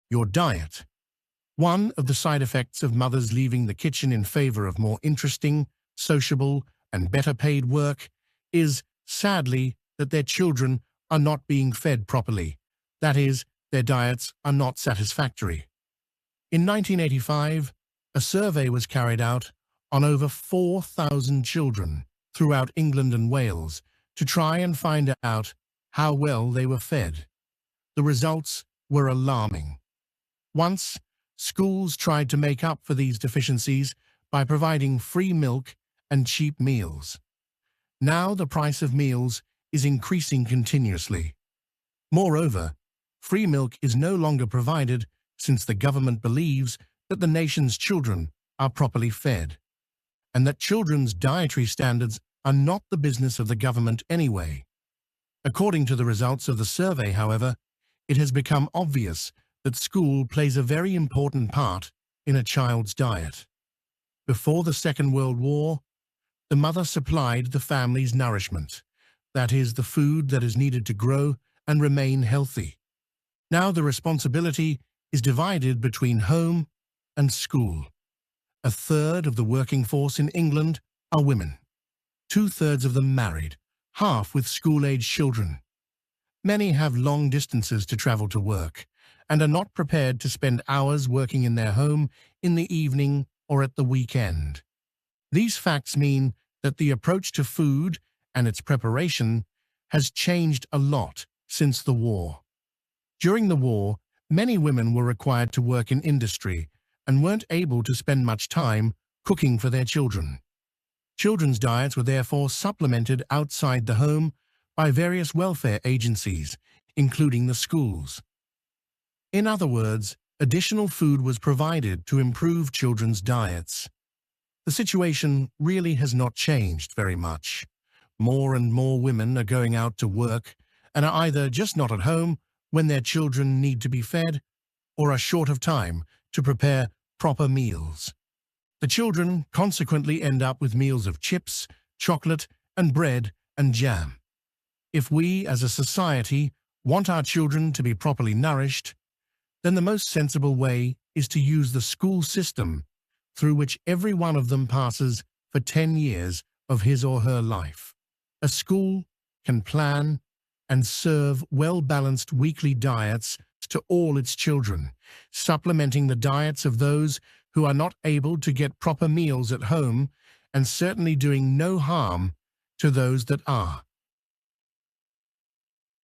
your diet. One of the side effects of mothers leaving the kitchen in favor of more interesting, sociable, and better paid work is, sadly, that their children are not being fed properly. That is, their diets are not satisfactory. In 1985, a survey was carried out on over 4,000 children throughout England and Wales to try and find out how well they were fed. The results were alarming. Once, schools tried to make up for these deficiencies by providing free milk and cheap meals. Now the price of meals is increasing continuously. Moreover, free milk is no longer provided since the government believes that the nation's children are properly fed, and that children's dietary standards are not the business of the government anyway. According to the results of the survey, however, it has become obvious that school plays a very important part in a child's diet. Before the Second World War, the mother supplied the family's nourishment, that is, the food that is needed to grow and remain healthy. Now the responsibility is divided between home and school. A third of the working force in England are women. 2/3 of them married, half with school-aged children. Many have long distances to travel to work and are not prepared to spend hours working in their home in the evening or at the weekend. These facts mean that the approach to food and its preparation has changed a lot since the war. During the war, many women were required to work in industry and weren't able to spend much time cooking for their children. Children's diets were therefore supplemented outside the home by various welfare agencies, including the schools. In other words, additional food was provided to improve children's diets. The situation really has not changed very much. More and more women are going out to work and are either just not at home when their children need to be fed or are short of time to prepare proper meals. The children consequently end up with meals of chips, chocolate, and bread and jam. If we, as a society, want our children to be properly nourished, then the most sensible way is to use the school system through which every one of them passes for 10 years of his or her life. A school can plan and serve well-balanced weekly diets to all its children, supplementing the diets of those who are not able to get proper meals at home and certainly doing no harm to those that are.